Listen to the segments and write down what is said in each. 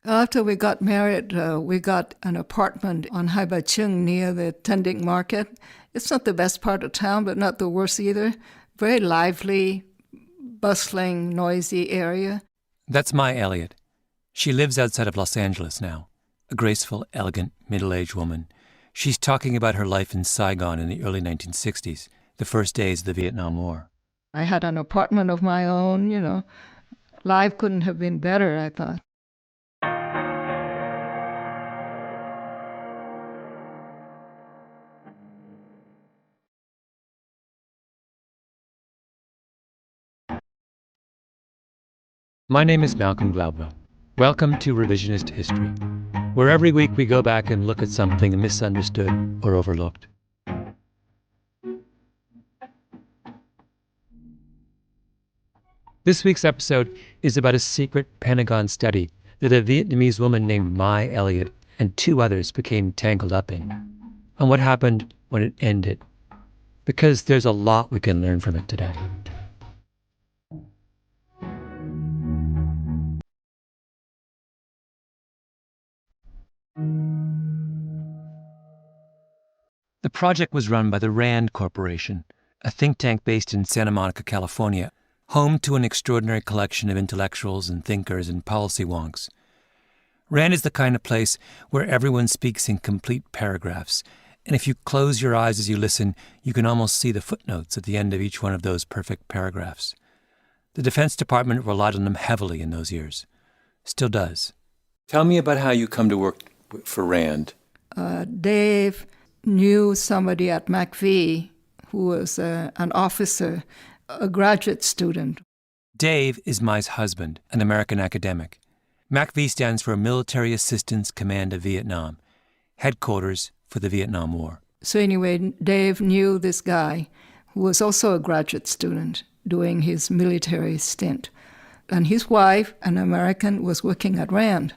After we got married, we got an apartment on Haibachung near the Tending Market. It's not the best part of town, but not the worst either. Very lively, bustling, noisy area. That's Mai Elliott. She lives outside of Los Angeles now, a graceful, elegant, middle-aged woman. She's talking about her life in Saigon in the early 1960s, the first days of the Vietnam War. I had an apartment of my own, Life couldn't have been better, I thought. My name is Malcolm Gladwell. Welcome to Revisionist History, where every week we go back and look at something misunderstood or overlooked. This week's episode is about a secret Pentagon study that a Vietnamese woman named Mai Elliott and two others became tangled up in, and what happened when it ended. Because there's a lot we can learn from it today. The project was run by the RAND Corporation, a think tank based in Santa Monica, California, home to an extraordinary collection of intellectuals and thinkers and policy wonks. RAND is the kind of place where everyone speaks in complete paragraphs, and if you close your eyes as you listen, you can almost see the footnotes at the end of each one of those perfect paragraphs. The Defense Department relied on them heavily in those years. Still does. Tell me about how you come to work for RAND. Dave knew somebody at McVie who was an officer, a graduate student. Dave is Mai's husband, an American academic. MACV stands for Military Assistance Command of Vietnam, headquarters for the Vietnam War. So anyway, Dave knew this guy who was also a graduate student doing his military stint. And his wife, an American, was working at RAND.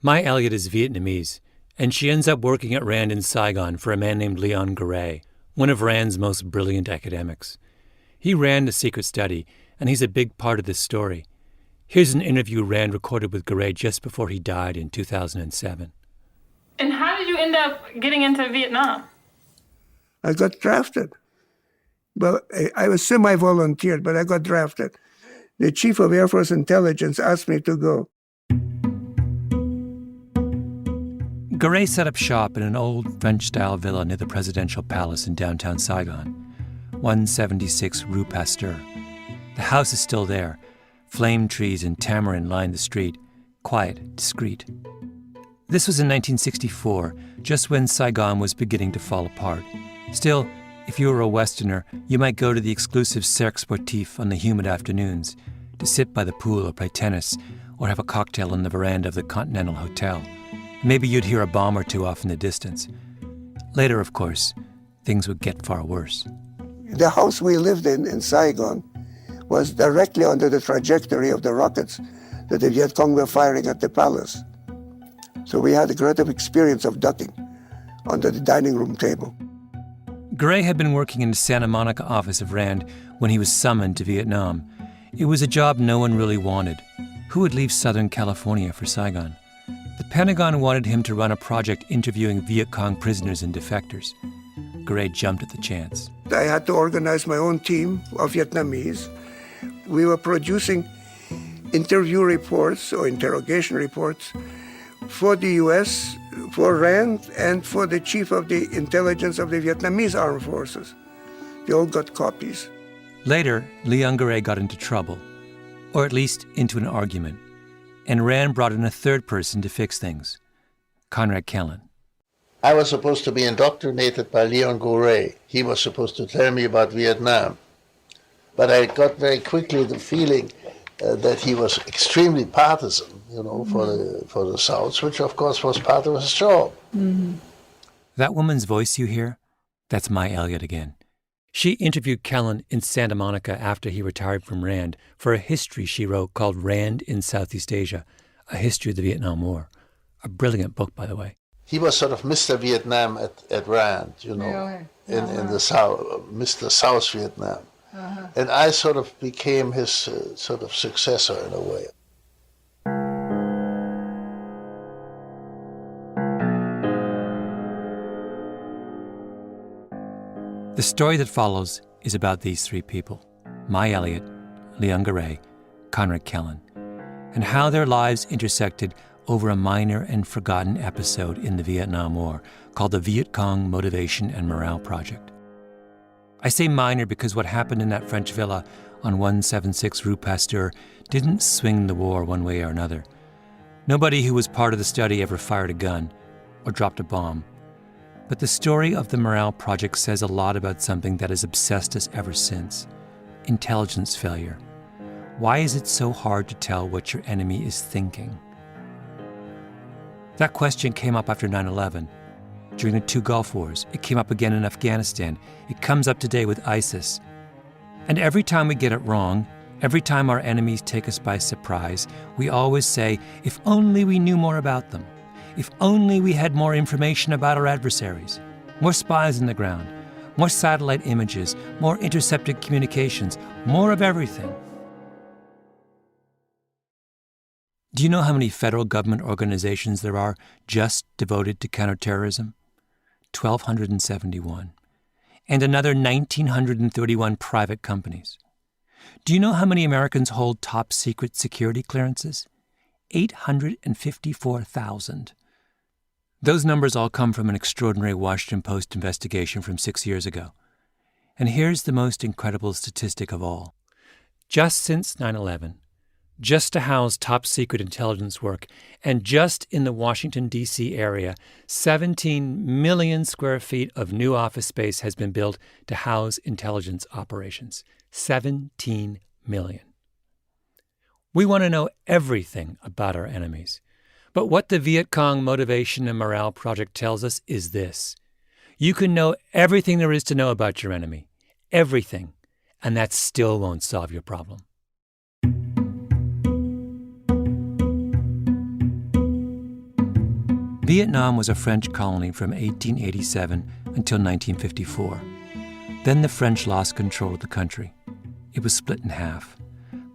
Mai Elliott is Vietnamese, and she ends up working at RAND in Saigon for a man named Leon Garay, one of RAND's most brilliant academics. He ran the secret study, and he's a big part of this story. Here's an interview RAND recorded with Garay just before he died in 2007. And how did you end up getting into Vietnam? I got drafted. Well, I was semi-volunteered, but I got drafted. The Chief of Air Force Intelligence asked me to go. Garay set up shop in an old French-style villa near the presidential palace in downtown Saigon, 176 Rue Pasteur. The house is still there. Flame trees and tamarind line the street, quiet, discreet. This was in 1964, just when Saigon was beginning to fall apart. Still, if you were a Westerner, you might go to the exclusive Cercle Sportif on the humid afternoons to sit by the pool or play tennis or have a cocktail on the veranda of the Continental Hotel. Maybe you'd hear a bomb or two off in the distance. Later, of course, things would get far worse. The house we lived in Saigon, was directly under the trajectory of the rockets that the Viet Cong were firing at the palace. So we had a great experience of ducking under the dining room table. Garay had been working in the Santa Monica office of RAND when he was summoned to Vietnam. It was a job no one really wanted. Who would leave Southern California for Saigon? The Pentagon wanted him to run a project interviewing Viet Cong prisoners and defectors. Garay jumped at the chance. I had to organize my own team of Vietnamese. We were producing interview reports or interrogation reports for the U.S., for RAND, and for the chief of the intelligence of the Vietnamese armed forces. They all got copies. Later, Leon Garay got into trouble, or at least into an argument, and RAND brought in a third person to fix things, Conrad Kellen. I was supposed to be indoctrinated by Leon Garay. He was supposed to tell me about Vietnam. But I got very quickly the feeling that he was extremely partisan, for the South, which of course was part of his job. Mm-hmm. That woman's voice you hear, that's Mai Elliott again. She interviewed Kellen in Santa Monica after he retired from RAND for a history she wrote called RAND in Southeast Asia, a history of the Vietnam War. A brilliant book, by the way. He was sort of Mr. Vietnam at RAND, Really? in the South, Mr. South Vietnam. Uh-huh. And I sort of became his sort of successor in a way. The story that follows is about these three people, Mai Elliott, Leon Garay, Conrad Kellen, and how their lives intersected over a minor and forgotten episode in the Vietnam War called the Viet Cong Motivation and Morale Project. I say minor because what happened in that French villa on 176 Rue Pasteur didn't swing the war one way or another. Nobody who was part of the study ever fired a gun or dropped a bomb. But the story of the Morale Project says a lot about something that has obsessed us ever since: intelligence failure. Why is it so hard to tell what your enemy is thinking? That question came up after 9/11. During the two Gulf Wars, it came up again in Afghanistan. It comes up today with ISIS. And every time we get it wrong, every time our enemies take us by surprise, we always say, if only we knew more about them. If only we had more information about our adversaries. More spies on the ground, more satellite images, more intercepted communications, more of everything. Do you know how many federal government organizations there are just devoted to counterterrorism? 1,271. And another 1,931 private companies. Do you know how many Americans hold top-secret security clearances? 854,000. Those numbers all come from an extraordinary Washington Post investigation from 6 years ago. And here's the most incredible statistic of all. Just since 9/11, just to house top-secret intelligence work, and just in the Washington, D.C. area, 17 million square feet of new office space has been built to house intelligence operations. 17 million. We want to know everything about our enemies. But what the Viet Cong Motivation and Morale Project tells us is this: you can know everything there is to know about your enemy. Everything. And that still won't solve your problem. Vietnam was a French colony from 1887 until 1954. Then the French lost control of the country. It was split in half.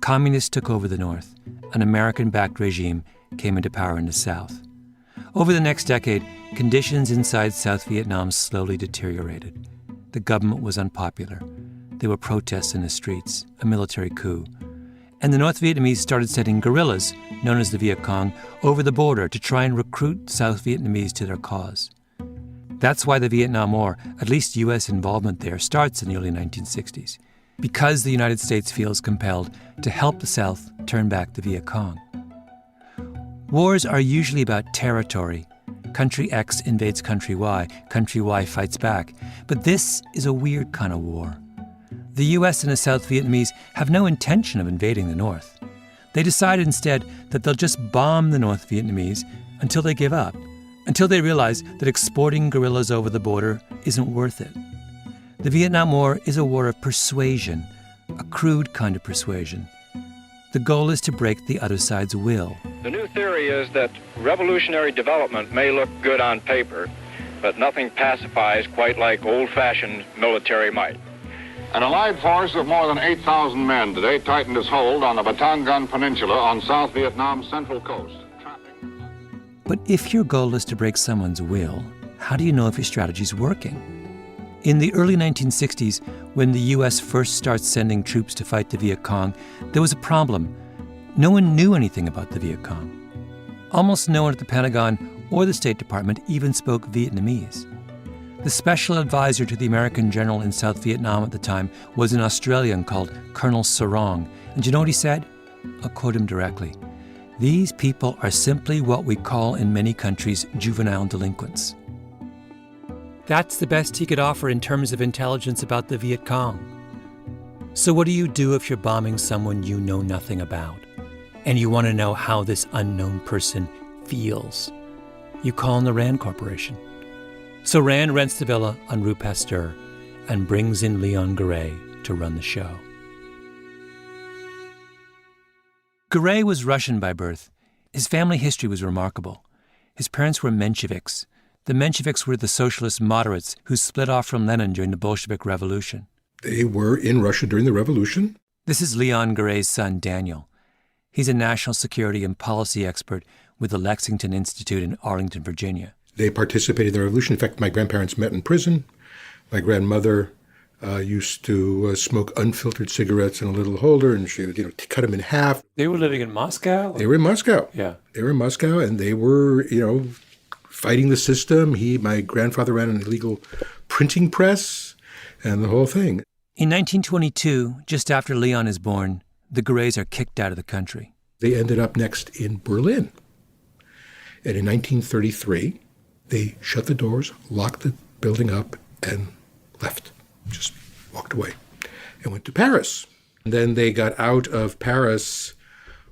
Communists took over the north. An American-backed regime came into power in the south. Over the next decade, conditions inside South Vietnam slowly deteriorated. The government was unpopular. There were protests in the streets, a military coup. And the North Vietnamese started sending guerrillas, known as the Viet Cong, over the border to try and recruit South Vietnamese to their cause. That's why the Vietnam War, at least U.S. involvement there, starts in the early 1960s, because the United States feels compelled to help the South turn back the Viet Cong. Wars are usually about territory. Country X invades country Y, country Y fights back. But this is a weird kind of war. The U.S. and the South Vietnamese have no intention of invading the North. They decide instead that they'll just bomb the North Vietnamese until they give up, until they realize that exporting guerrillas over the border isn't worth it. The Vietnam War is a war of persuasion, a crude kind of persuasion. The goal is to break the other side's will. The new theory is that revolutionary development may look good on paper, but nothing pacifies quite like old-fashioned military might. An allied force of more than 8,000 men today tightened its hold on the Batangan Peninsula on South Vietnam's central coast. But if your goal is to break someone's will, how do you know if your strategy's working? In the early 1960s, when the U.S. first starts sending troops to fight the Viet Cong, there was a problem. No one knew anything about the Viet Cong. Almost no one at the Pentagon or the State Department even spoke Vietnamese. The special advisor to the American general in South Vietnam at the time was an Australian called Colonel Sarong. And you know what he said? I'll quote him directly. "These people are simply what we call in many countries juvenile delinquents." That's the best he could offer in terms of intelligence about the Viet Cong. So what do you do if you're bombing someone you know nothing about, and you want to know how this unknown person feels? You call in the Rand Corporation. So Rand rents the villa on Rue Pasteur and brings in Leon Garay to run the show. Garay was Russian by birth. His family history was remarkable. His parents were Mensheviks. The Mensheviks were the socialist moderates who split off from Lenin during the Bolshevik Revolution. They were in Russia during the revolution. This is Leon Garay's son, Daniel. He's a national security and policy expert with the Lexington Institute in Arlington, Virginia. They participated in the revolution. In fact, my grandparents met in prison. My grandmother used to smoke unfiltered cigarettes in a little holder, and she would, cut them in half. They were living in Moscow? They were in Moscow. Yeah. They were in Moscow, and they were, fighting the system. My grandfather ran an illegal printing press and the whole thing. In 1922, just after Leon is born, the Grays are kicked out of the country. They ended up next in Berlin. And in 1933, they shut the doors, locked the building up, and left. Just walked away and went to Paris. And then they got out of Paris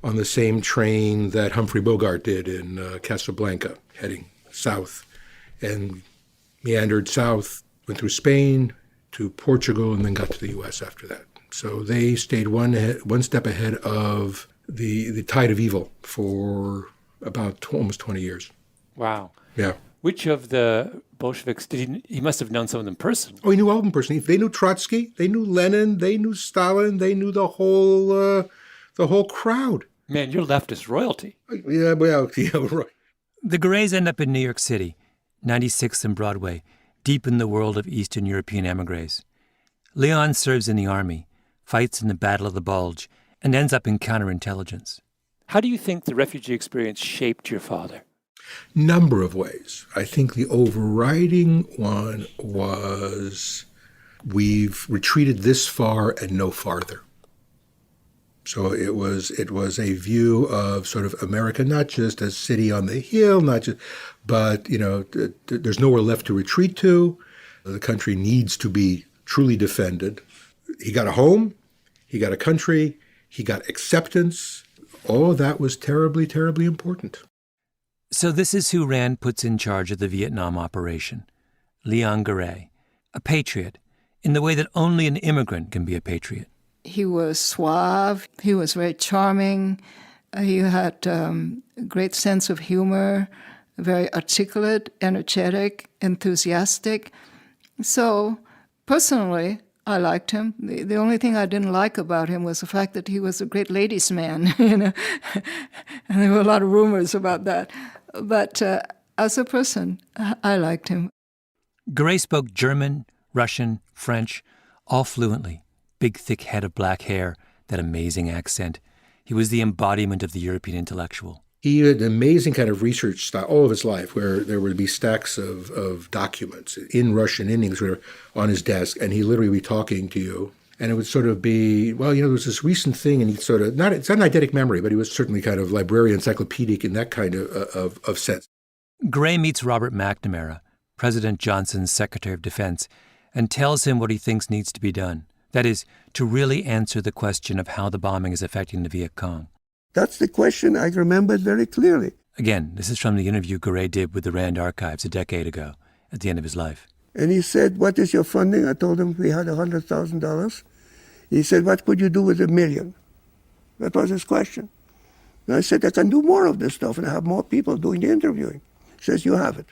on the same train that Humphrey Bogart did in Casablanca, heading south, and meandered south, went through Spain to Portugal, and then got to the U.S. after that. So they stayed one step ahead of the tide of evil for about almost 20 years. Wow. Yeah. Which of the Bolsheviks he must have known some of them personally? Oh, he knew all of them personally. They knew Trotsky, they knew Lenin, they knew Stalin, they knew the whole crowd. Man, you're leftist royalty. Yeah, well, yeah, right. The Grays end up in New York City, 96th and Broadway, deep in the world of Eastern European emigres. Leon serves in the army, fights in the Battle of the Bulge, and ends up in counterintelligence. How do you think the refugee experience shaped your father? Number of ways. I think the overriding one was we've retreated this far and no farther. So it was a view of sort of America, not just a city on the hill, but there's nowhere left to retreat to. The country needs to be truly defended. He got a home, he got a country, he got acceptance. All of that was terribly, terribly important. So this is who Rand puts in charge of the Vietnam operation, Leon Garay, a patriot, in the way that only an immigrant can be a patriot. He was suave. He was very charming. He had a great sense of humor, very articulate, energetic, enthusiastic. So personally, I liked him. The only thing I didn't like about him was the fact that he was a great ladies' man, and there were a lot of rumors about that. But as a person, I liked him. Garay spoke German, Russian, French, all fluently. Big, thick head of black hair, that amazing accent. He was the embodiment of the European intellectual. He had an amazing kind of research style all of his life, where there would be stacks of documents in Russian, in English, on his desk, and he'd literally be talking to you. And it would sort of be, there was this recent thing, and he'd sort of, it's not an eidetic memory, but he was certainly kind of librarian, encyclopedic in that kind of sense. Garay meets Robert McNamara, President Johnson's Secretary of Defense, and tells him what he thinks needs to be done. That is, to really answer the question of how the bombing is affecting the Viet Cong. That's the question I remembered very clearly. Again, this is from the interview Garay did with the Rand Archives a decade ago, at the end of his life. And he said, "What is your funding?" I told him we had $100,000. He said, "What could you do with $1 million?" That was his question. And I said, "I can do more of this stuff and I have more people doing the interviewing." He says, "You have it."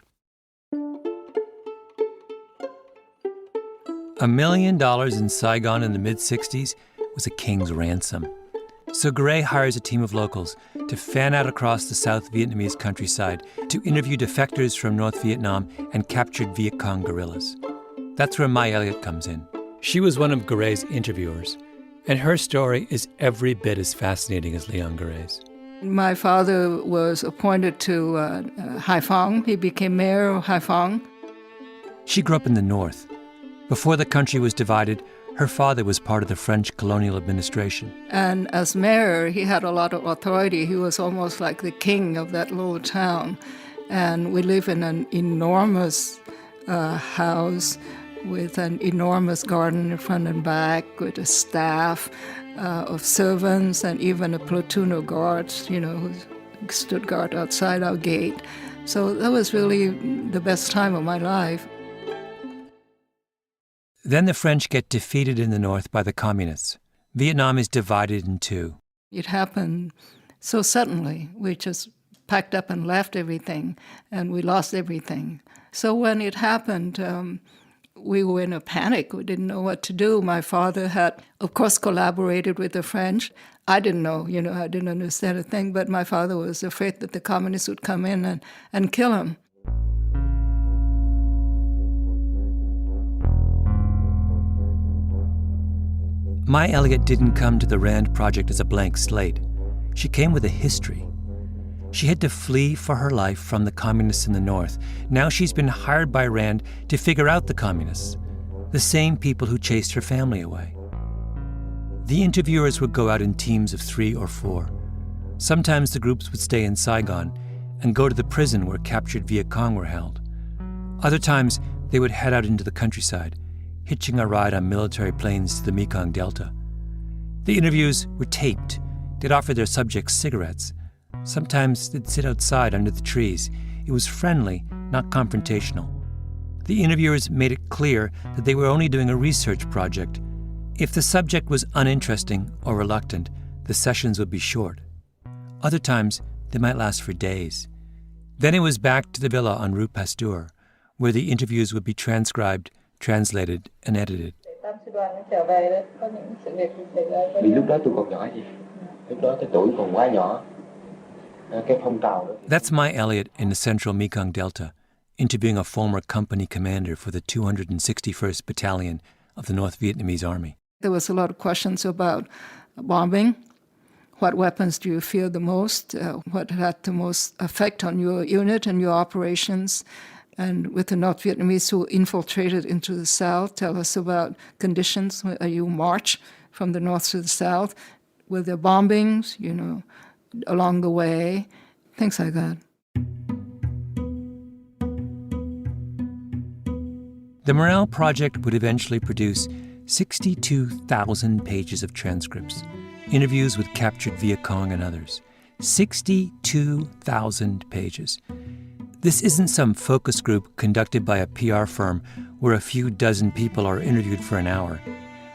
$1 million in Saigon in the mid-'60s was a king's ransom. So Garay hires a team of locals to fan out across the South Vietnamese countryside to interview defectors from North Vietnam and captured Viet Cong guerrillas. That's where Mai Elliott comes in. She was one of Garay's interviewers, and her story is every bit as fascinating as Leon Garay's. My father was appointed to Haiphong. He became mayor of Haiphong. She grew up in the north. Before the country was divided, her father was part of the French colonial administration. And as mayor, he had a lot of authority. He was almost like the king of that little town. And we live in an enormous house with an enormous garden in front and back, with a staff of servants and even a platoon of guards, who stood guard outside our gate. So that was really the best time of my life. Then the French get defeated in the north by the communists. Vietnam is divided in two. It happened so suddenly. We just packed up and left everything, and we lost everything. So when it happened, we were in a panic. We didn't know what to do. My father had, of course, collaborated with the French. I didn't know, I didn't understand a thing, but my father was afraid that the communists would come in and kill him. Mai Elliott didn't come to the RAND project as a blank slate. She came with a history. She had to flee for her life from the communists in the North. Now she's been hired by RAND to figure out the communists, the same people who chased her family away. The interviewers would go out in teams of 3 or 4. Sometimes the groups would stay in Saigon and go to the prison where captured Viet Cong were held. Other times, they would head out into the countryside, hitching a ride on military planes to the Mekong Delta. The interviews were taped. They'd offer their subjects cigarettes. Sometimes they'd sit outside under the trees. It was friendly, not confrontational. The interviewers made it clear that they were only doing a research project. If the subject was uninteresting or reluctant, the sessions would be short. Other times, they might last for days. Then it was back to the villa on Rue Pasteur, where the interviews would be transcribed, translated, and edited. That's Mai Elliott in the central Mekong Delta, interviewing a former company commander for the 261st Battalion of the North Vietnamese Army. There was a lot of questions about bombing. What weapons do you fear the most? What had the most effect on your unit and your operations? And with the North Vietnamese who infiltrated into the South, tell us about conditions when you march from the North to the South. Were there bombings, along the way? Things like that. The Morale Project would eventually produce 62,000 pages of transcripts, interviews with captured Viet Cong and others. 62,000 pages. This isn't some focus group conducted by a PR firm where a few dozen people are interviewed for an hour.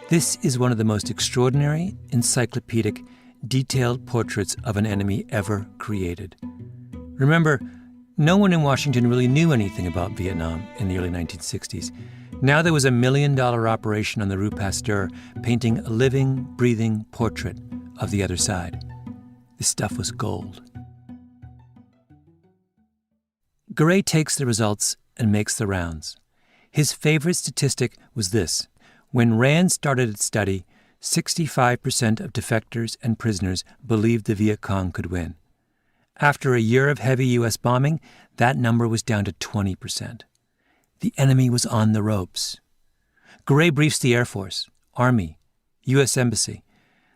This is one of the most extraordinary, encyclopedic, detailed portraits of an enemy ever created. Remember, no one in Washington really knew anything about Vietnam in the early 1960s. Now there was a $1 million operation on the Rue Pasteur painting a living, breathing portrait of the other side. This stuff was gold. Garay takes the results and makes the rounds. His favorite statistic was this. When RAND started its study, 65% of defectors and prisoners believed the Viet Cong could win. After a year of heavy U.S. bombing, that number was down to 20%. The enemy was on the ropes. Garay briefs the Air Force, Army, U.S. Embassy,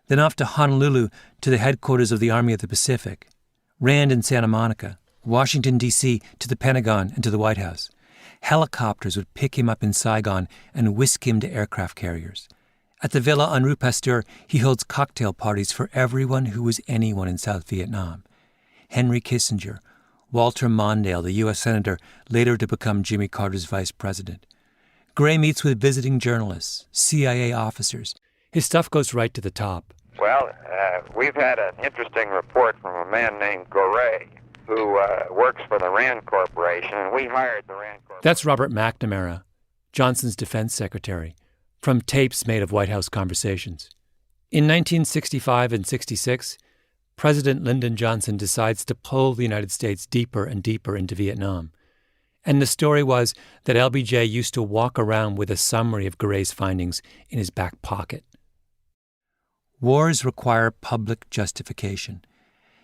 then off to Honolulu to the headquarters of the Army of the Pacific, RAND in Santa Monica, Washington, D.C., to the Pentagon and to the White House. Helicopters would pick him up in Saigon and whisk him to aircraft carriers. At the villa on Rue Pasteur, he holds cocktail parties for everyone who was anyone in South Vietnam. Henry Kissinger, Walter Mondale, the U.S. Senator, later to become Jimmy Carter's vice president. Garay meets with visiting journalists, CIA officers. His stuff goes right to the top. Well, we've had an interesting report from a man named Garay, who works for the RAND Corporation, and we hired the RAND Corporation. That's Robert McNamara, Johnson's defense secretary, from tapes made of White House conversations. In 1965 and 66, President Lyndon Johnson decides to pull the United States deeper and deeper into Vietnam. And the story was that LBJ used to walk around with a summary of Garay's findings in his back pocket. Wars require public justification.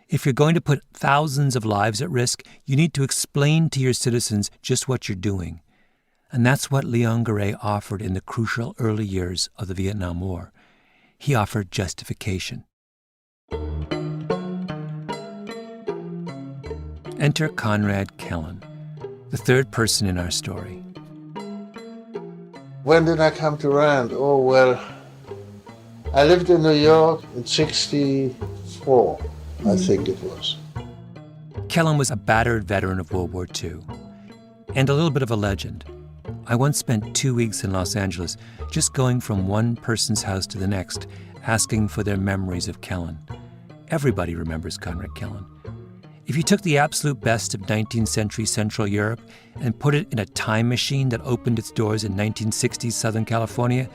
If you're going to put thousands of lives at risk, you need to explain to your citizens just what you're doing. And that's what Leon Garay offered in the crucial early years of the Vietnam War. He offered justification. Enter Conrad Kellen, the third person in our story. When did I come to RAND? Oh, well, I lived in New York in 1964, I think it was. Kellen was a battered veteran of World War II and a little bit of a legend. I once spent 2 weeks in Los Angeles just going from one person's house to the next, asking for their memories of Kellen. Everybody remembers Conrad Kellen. If you took the absolute best of 19th century Central Europe and put it in a time machine that opened its doors in 1960s Southern California,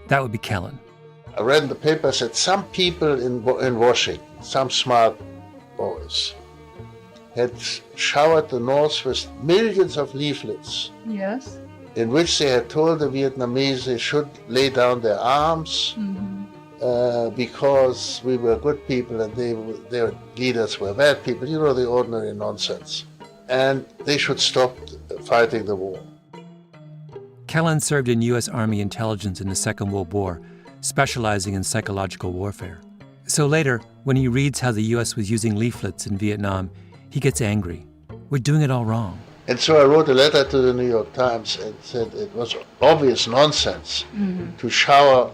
that would be Kellen. I read in the papers that some people in Washington, some smart boys, had showered the North with millions of leaflets. Yes. In which they had told the Vietnamese they should lay down their arms because we were good people and their leaders were bad people, you know, the ordinary nonsense. And they should stop fighting the war. Kellen served in U.S. Army intelligence in the Second World War, specializing in psychological warfare. So later, when he reads how the U.S. was using leaflets in Vietnam, he gets angry. We're doing it all wrong. And so I wrote a letter to the New York Times and said it was obvious nonsense to shower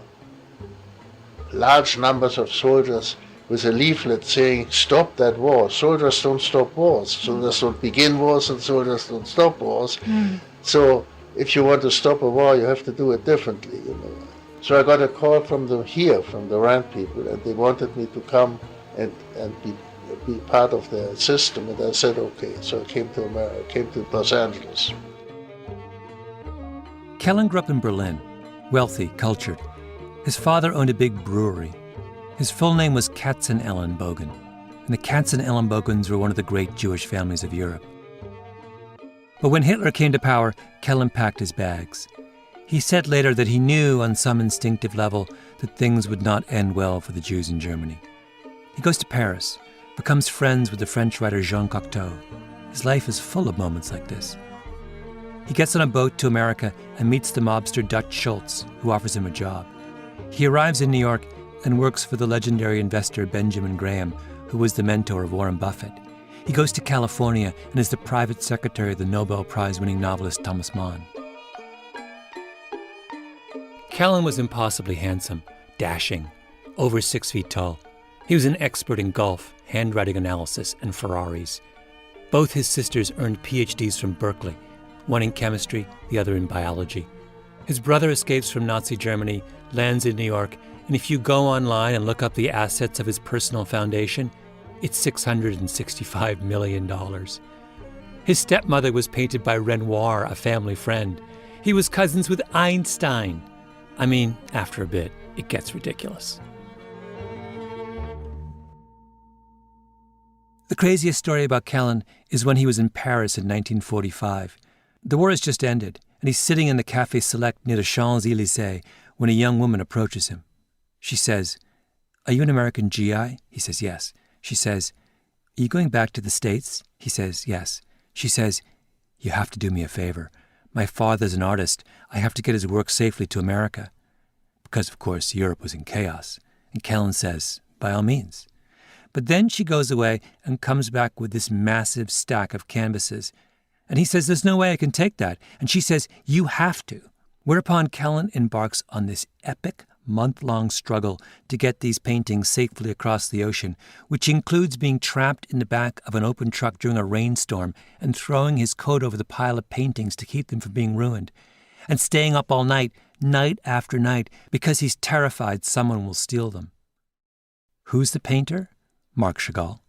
large numbers of soldiers with a leaflet saying, stop that war. Soldiers don't stop wars. Soldiers don't begin wars and soldiers don't stop wars. So if you want to stop a war, you have to do it differently, you know. So I got a call from the Rand people, and they wanted me to come and be part of their system, and I said okay. So I came to America, came to Los Angeles. Kellen grew up in Berlin, wealthy, cultured. His father owned a big brewery. His full name was Katzenelnbogen, and the Katzenelnbogens were one of the great Jewish families of Europe. But when Hitler came to power, Kellen packed his bags. He said later that he knew on some instinctive level that things would not end well for the Jews in Germany. He goes to Paris, becomes friends with the French writer Jean Cocteau. His life is full of moments like this. He gets on a boat to America and meets the mobster Dutch Schultz, who offers him a job. He arrives in New York and works for the legendary investor Benjamin Graham, who was the mentor of Warren Buffett. He goes to California and is the private secretary of the Nobel Prize-winning novelist Thomas Mann. Kellen was impossibly handsome, dashing, over 6 feet tall. He was an expert in golf, handwriting analysis, and Ferraris. Both his sisters earned PhDs from Berkeley, one in chemistry, the other in biology. His brother escapes from Nazi Germany, lands in New York, and if you go online and look up the assets of his personal foundation, it's $665 million. His stepmother was painted by Renoir, a family friend. He was cousins with Einstein. I mean, after a bit, it gets ridiculous. The craziest story about Kellen is when he was in Paris in 1945. The war has just ended, and he's sitting in the Café Select near the Champs-Élysées when a young woman approaches him. She says, "Are you an American GI?" He says, "Yes." She says, "Are you going back to the States?" He says, "Yes." She says, "You have to do me a favor. My father's an artist. I have to get his work safely to America." Because, of course, Europe was in chaos. And Kellen says, "By all means." But then she goes away and comes back with this massive stack of canvases. And he says, "There's no way I can take that." And she says, "You have to." Whereupon Kellen embarks on this epic month-long struggle to get these paintings safely across the ocean, which includes being trapped in the back of an open truck during a rainstorm and throwing his coat over the pile of paintings to keep them from being ruined, and staying up all night, night after night, because he's terrified someone will steal them. Who's the painter? Marc Chagall.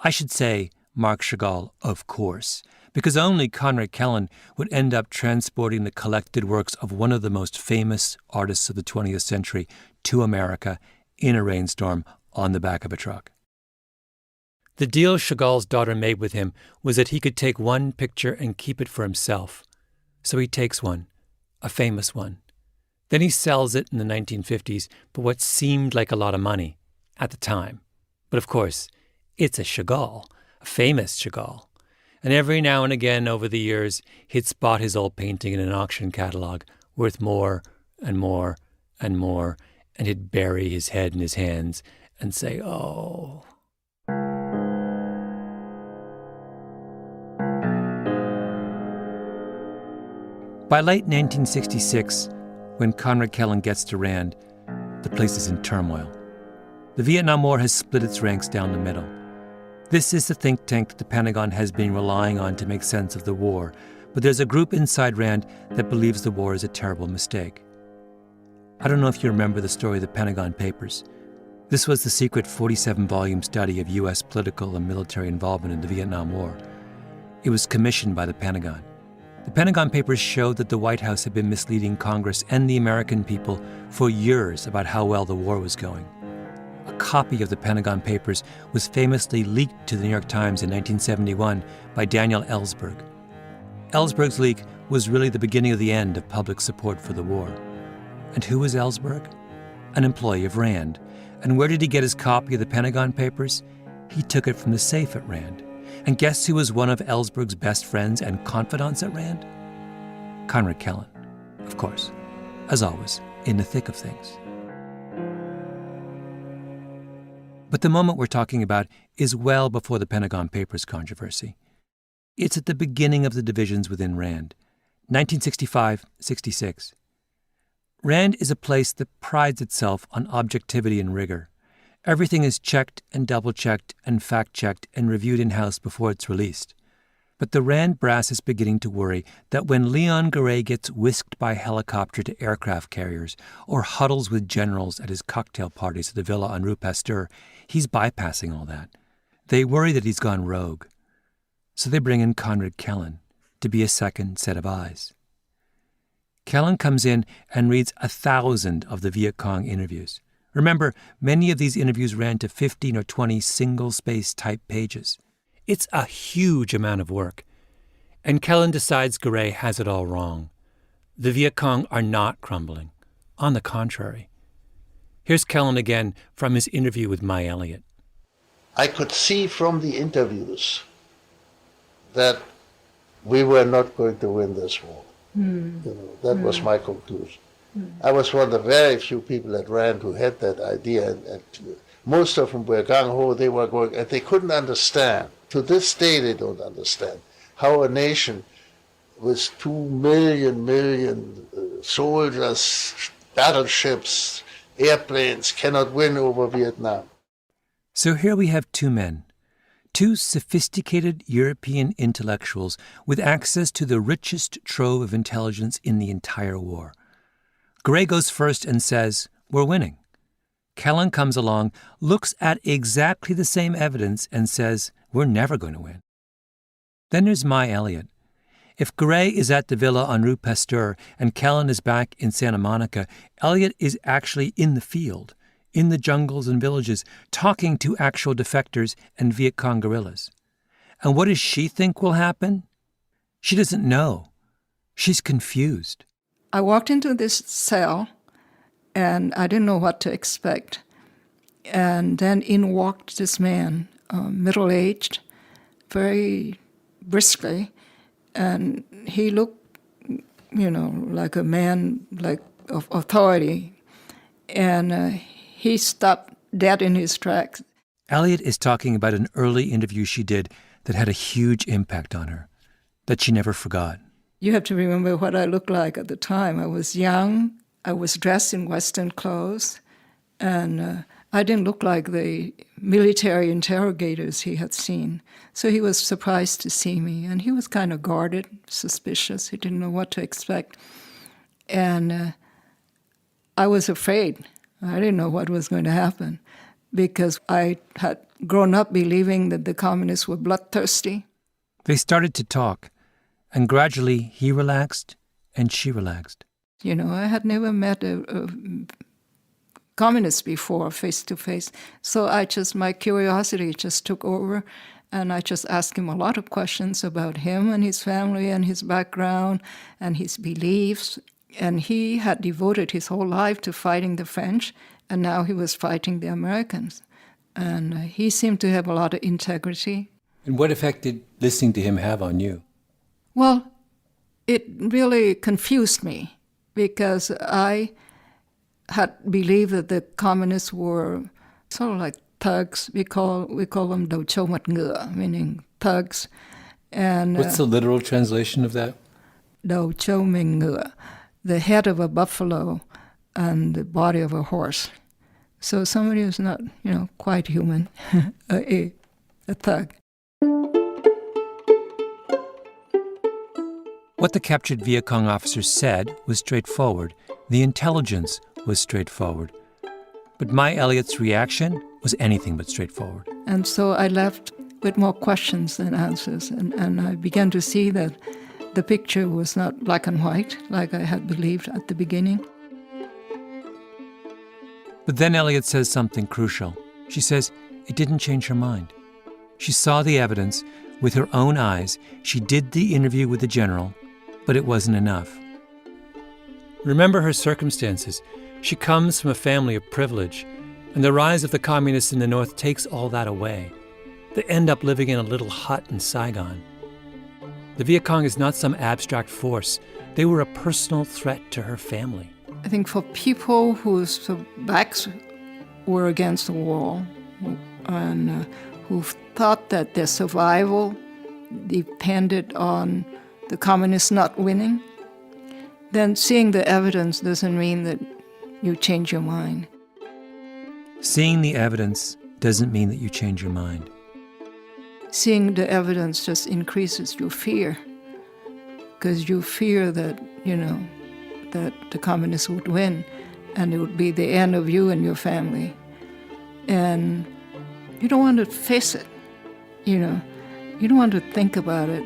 I should say Marc Chagall, of course, because only Conrad Kellen would end up transporting the collected works of one of the most famous artists of the 20th century to America in a rainstorm on the back of a truck. The deal Chagall's daughter made with him was that he could take one picture and keep it for himself. So he takes one, a famous one. Then he sells it in the 1950s for what seemed like a lot of money at the time. But of course, it's a Chagall, a famous Chagall. And every now and again over the years, he'd spot his old painting in an auction catalog, worth more and more and more, and he'd bury his head in his hands and say, "Oh." By late 1966, when Conrad Kellen gets to Rand, the place is in turmoil. The Vietnam War has split its ranks down the middle. This is the think tank that the Pentagon has been relying on to make sense of the war, but there's a group inside Rand that believes the war is a terrible mistake. I don't know if you remember the story of the Pentagon Papers. This was the secret 47-volume study of U.S. political and military involvement in the Vietnam War. It was commissioned by the Pentagon. The Pentagon Papers showed that the White House had been misleading Congress and the American people for years about how well the war was going. A copy of the Pentagon Papers was famously leaked to the New York Times in 1971 by Daniel Ellsberg. Ellsberg's leak was really the beginning of the end of public support for the war. And who was Ellsberg? an employee of Rand. And where did he get his copy of the Pentagon Papers? He took it from the safe at Rand. And guess who was one of Ellsberg's best friends and confidants at Rand? Conrad Kellen, of course, as always, in the thick of things. But the moment we're talking about is well before the Pentagon Papers controversy. It's at the beginning of the divisions within Rand, 1965-66. Rand is a place that prides itself on objectivity and rigor. Everything is checked and double-checked and fact-checked and reviewed in-house before it's released. But the Rand brass is beginning to worry that when Leon Garay gets whisked by helicopter to aircraft carriers or huddles with generals at his cocktail parties at the villa on Rue Pasteur, he's bypassing all that. They worry that he's gone rogue. So they bring in Conrad Kellen to be a second set of eyes. Kellen comes in and reads 1,000 of the Viet Cong interviews. Remember, many of these interviews ran to 15 or 20 single-space type pages. It's a huge amount of work. And Kellen decides Garay has it all wrong. The Viet Cong are not crumbling. On the contrary. Here's Kellen again from his interview with Mai Elliott. I could see from the interviews that we were not going to win this war. That was my conclusion. I was one of the very few people at Rand who had that idea, and most of them were gung-ho. They were going, and they couldn't understand. To this day, they don't understand how a nation with 2 million soldiers, battleships, airplanes cannot win over Vietnam. So here we have two men. Two sophisticated European intellectuals with access to the richest trove of intelligence in the entire war. Garay goes first and says, "We're winning." Kellen comes along, looks at exactly the same evidence and says, "We're never going to win." Then there's Mai Elliott. If Garay is at the villa on Rue Pasteur and Kellen is back in Santa Monica, Elliott is actually in the field, in the jungles and villages, talking to actual defectors and Viet Cong guerrillas. And what does she think will happen? She doesn't know. She's confused. I walked into this cell, and I didn't know what to expect. And then in walked this man, middle-aged, very briskly, and he looked, like a man of authority. And he stopped dead in his tracks. Elliott is talking about an early interview she did that had a huge impact on her, that she never forgot. You have to remember what I looked like at the time. I was young, I was dressed in Western clothes, and I didn't look like the military interrogators he had seen. So he was surprised to see me, and he was kind of guarded, suspicious. He didn't know what to expect. And I was afraid. I didn't know what was going to happen because I had grown up believing that the communists were bloodthirsty. They started to talk, and gradually he relaxed and she relaxed. I had never met a communist before, face to face. So my curiosity just took over, and I just asked him a lot of questions about him and his family and his background and his beliefs. And he had devoted his whole life to fighting the French, and now he was fighting the Americans. And he seemed to have a lot of integrity. And what effect did listening to him have on you? Well, it really confused me because I had believed that the communists were sort of like thugs. We call them đầu châu mặt ngựa, meaning thugs. And what's the literal translation of that? Đầu châu mình ngựa, the head of a buffalo and the body of a horse. So somebody who's not, quite human, a thug. What the captured Viet Cong officers said was straightforward. The intelligence was straightforward. But Mai Elliott's reaction was anything but straightforward. And so I left with more questions than answers, and I began to see that the picture was not black and white like I had believed at the beginning. But then Elliott says something crucial. She says it didn't change her mind. She saw the evidence with her own eyes. She did the interview with the general, but it wasn't enough. Remember her circumstances. She comes from a family of privilege, and the rise of the communists in the North takes all that away. They end up living in a little hut in Saigon. The Viet Cong is not some abstract force. They were a personal threat to her family. I think for people whose backs were against the wall and who thought that their survival depended on the communists not winning, then seeing the evidence doesn't mean that you change your mind. Seeing the evidence doesn't mean that you change your mind. Seeing the evidence just increases your fear, because you fear that, that the communists would win and it would be the end of you and your family. And you don't want to face it, you don't want to think about it.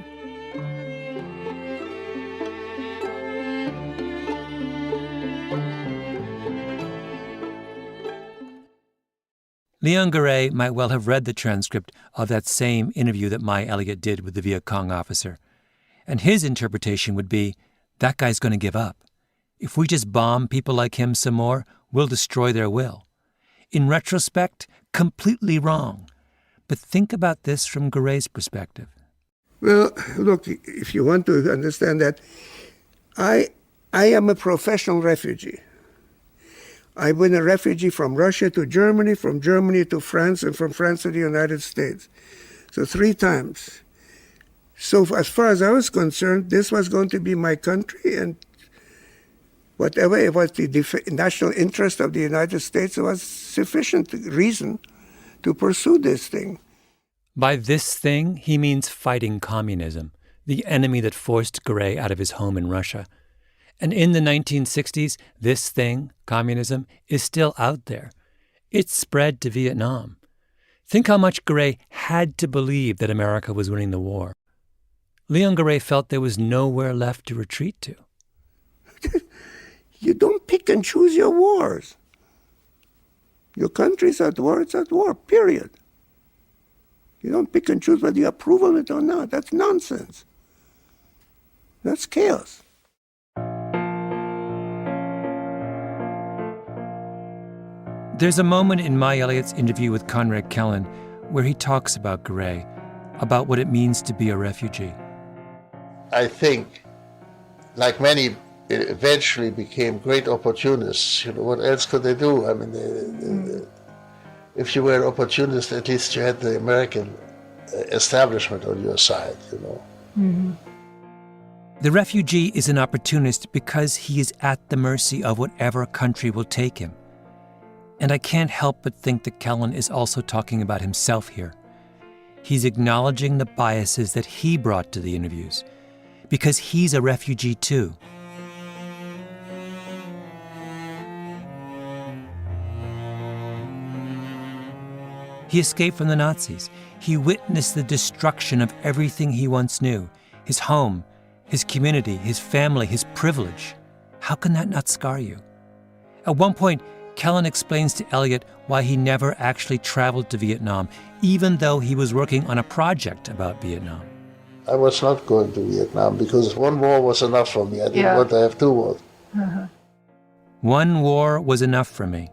Leon Garay might well have read the transcript of that same interview that Mai Elliott did with the Viet Cong officer. And his interpretation would be, that guy's going to give up. If we just bomb people like him some more, we'll destroy their will. In retrospect, completely wrong. But think about this from Garay's perspective. Well, look, if you want to understand that, I am a professional refugee. I've been a refugee from Russia to Germany, from Germany to France, and from France to the United States. So 3 times. So as far as I was concerned, this was going to be my country, and whatever it was the national interest of the United States, was sufficient reason to pursue this thing. By this thing, he means fighting communism, the enemy that forced Garay out of his home in Russia. And in the 1960s, this thing, communism, is still out there. It's spread to Vietnam. Think how much Garay had to believe that America was winning the war. Leon Garay felt there was nowhere left to retreat to. You don't pick and choose your wars. Your country's at war, it's at war, period. You don't pick and choose whether you approve of it or not. That's nonsense. That's chaos. There's a moment in Mai Elliott's interview with Conrad Kellen where he talks about Garay, about what it means to be a refugee. I think, like many, eventually became great opportunists. What else could they do? I mean, if you were an opportunist, at least you had the American establishment on your side, Mm-hmm. The refugee is an opportunist because he is at the mercy of whatever country will take him. And I can't help but think that Kellen is also talking about himself here. He's acknowledging the biases that he brought to the interviews, because he's a refugee too. He escaped from the Nazis. He witnessed the destruction of everything he once knew, his home, his community, his family, his privilege. How can that not scar you? At one point, Kellen explains to Elliott why he never actually traveled to Vietnam, even though he was working on a project about Vietnam. I was not going to Vietnam because one war was enough for me. I didn't want to have 2 wars. Uh-huh. One war was enough for me.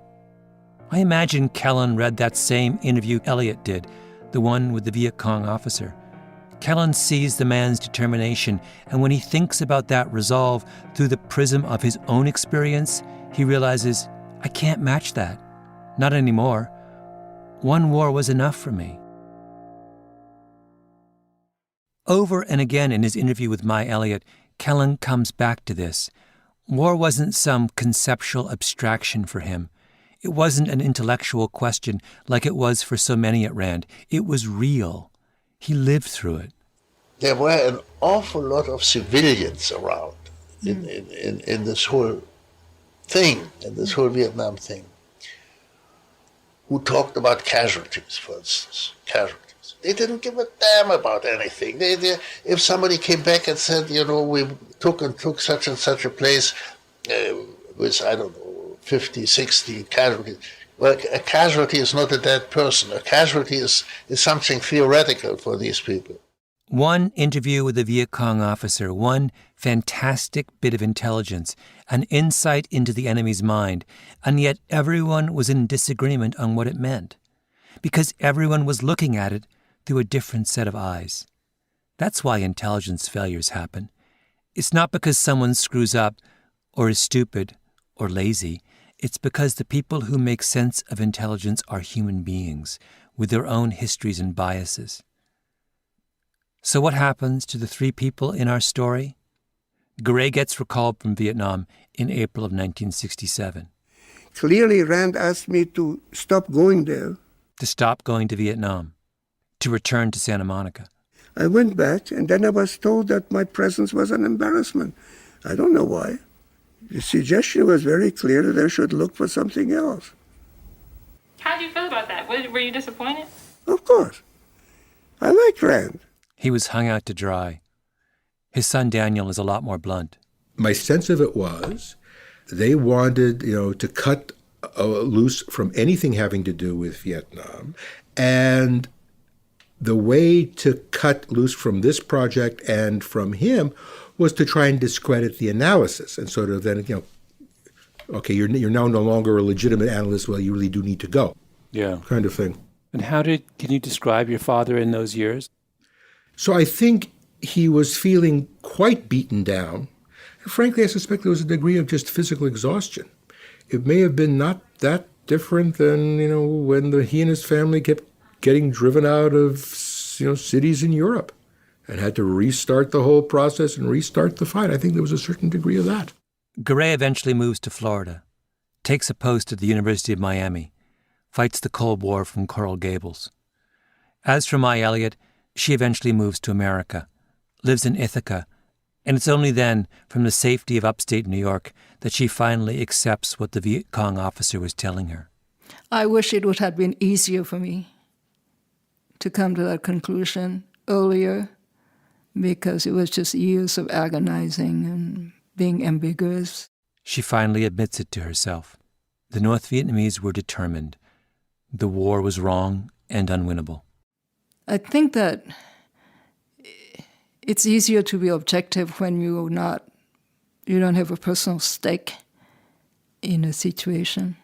I imagine Kellen read that same interview Elliott did, the one with the Viet Cong officer. Kellen sees the man's determination, and when he thinks about that resolve through the prism of his own experience, he realizes, I can't match that. Not anymore. One war was enough for me. Over and again in his interview with Mai Elliott, Kellen comes back to this. War wasn't some conceptual abstraction for him. It wasn't an intellectual question like it was for so many at Rand. It was real. He lived through it. There were an awful lot of civilians around in this whole thing, in this whole Vietnam thing, who talked about casualties, for instance, casualties. They didn't give a damn about anything. If somebody came back and said, we took such and such a place with, 50, 60 casualties. Well, a casualty is not a dead person. A casualty is something theoretical for these people. One interview with a Viet Cong officer, one fantastic bit of intelligence, an insight into the enemy's mind, and yet everyone was in disagreement on what it meant, because everyone was looking at it through a different set of eyes. That's why intelligence failures happen. It's not because someone screws up or is stupid or lazy. It's because the people who make sense of intelligence are human beings with their own histories and biases. So what happens to the three people in our story? Garay gets recalled from Vietnam in April of 1967. Clearly, Rand asked me to stop going there. To stop going to Vietnam. To return to Santa Monica. I went back, and then I was told that my presence was an embarrassment. I don't know why. The suggestion was very clear that I should look for something else. How do you feel about that? Were you disappointed? Of course. I like Rand. He was hung out to dry. His son Daniel is a lot more blunt. My sense of it was they wanted, to cut loose from anything having to do with Vietnam. And the way to cut loose from this project and from him was to try and discredit the analysis and sort of then, okay, you're now no longer a legitimate analyst, well, you really do need to go. Yeah. Kind of thing. And can you describe your father in those years? So I think he was feeling quite beaten down. And frankly, I suspect there was a degree of just physical exhaustion. It may have been not that different than, when he and his family kept getting driven out of, cities in Europe and had to restart the whole process and restart the fight. I think there was a certain degree of that. Garay eventually moves to Florida, takes a post at the University of Miami, fights the Cold War from Coral Gables. As for Mai Elliott, she eventually moves to America, lives in Ithaca, and it's only then, from the safety of upstate New York, that she finally accepts what the Viet Cong officer was telling her. I wish it would have been easier for me to come to that conclusion earlier, because it was just years of agonizing and being ambiguous. She finally admits it to herself. The North Vietnamese were determined. The war was wrong and unwinnable. I think that it's easier to be objective when you don't have a personal stake in a situation.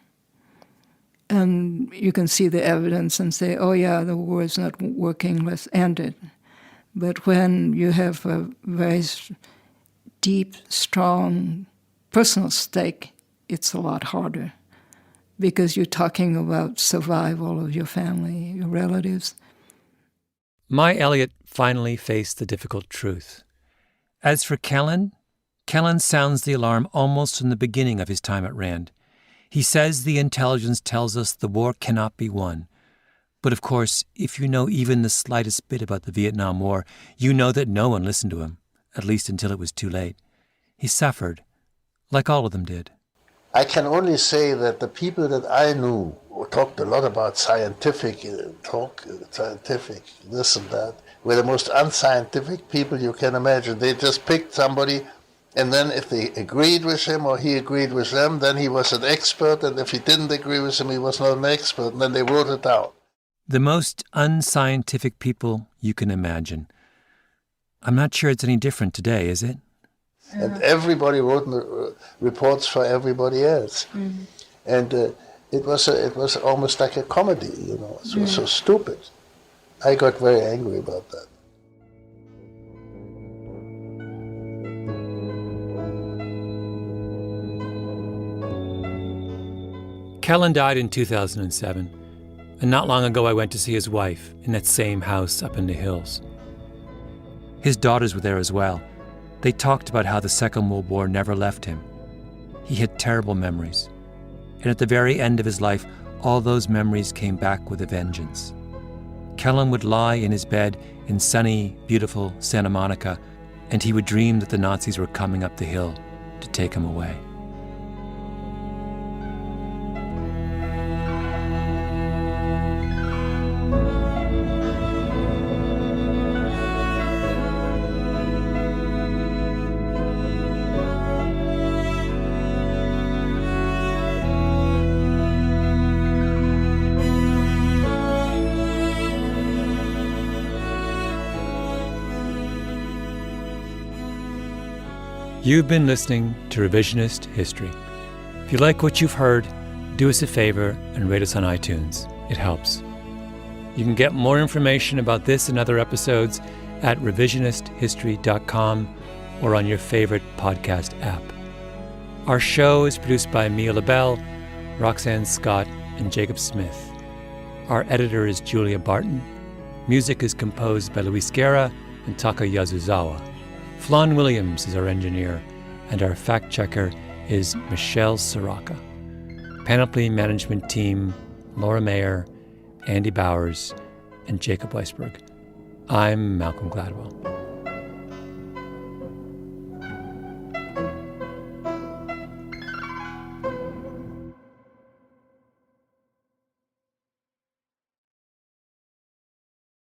And you can see the evidence and say, oh yeah, the war is not working, let's end it. But when you have a very deep, strong personal stake, it's a lot harder because you're talking about survival of your family, your relatives. Mai Elliott finally faced the difficult truth. As for Kellen sounds the alarm almost from the beginning of his time at Rand. He says the intelligence tells us the war cannot be won. But of course, if you know even the slightest bit about the Vietnam War, you know that no one listened to him, at least until it was too late. He suffered, like all of them did. I can only say that the people that I knew talked a lot about scientific this and that, were the most unscientific people you can imagine. They just picked somebody, and then if they agreed with him or he agreed with them, then he was an expert, and if he didn't agree with him, he was not an expert, and then they wrote it down. The most unscientific people you can imagine. I'm not sure it's any different today, is it? And everybody wrote reports for everybody else. Mm-hmm. And it was almost like a comedy, It was so stupid. I got very angry about that. Kellen died in 2007, and not long ago I went to see his wife in that same house up in the hills. His daughters were there as well. They talked about how the Second World War never left him. He had terrible memories, and at the very end of his life, all those memories came back with a vengeance. Kellen would lie in his bed in sunny, beautiful Santa Monica, and he would dream that the Nazis were coming up the hill to take him away. You've been listening to Revisionist History. If you like what you've heard, do us a favor and rate us on iTunes. It helps. You can get more information about this and other episodes at revisionisthistory.com or on your favorite podcast app. Our show is produced by Mia LaBelle, Roxanne Scott, and Jacob Smith. Our editor is Julia Barton. Music is composed by Luis Guerra and Taka Yazuzawa. Flan Williams is our engineer, and our fact-checker is Michelle Soraka. Panoply Management Team, Laura Mayer, Andy Bowers, and Jacob Weisberg. I'm Malcolm Gladwell.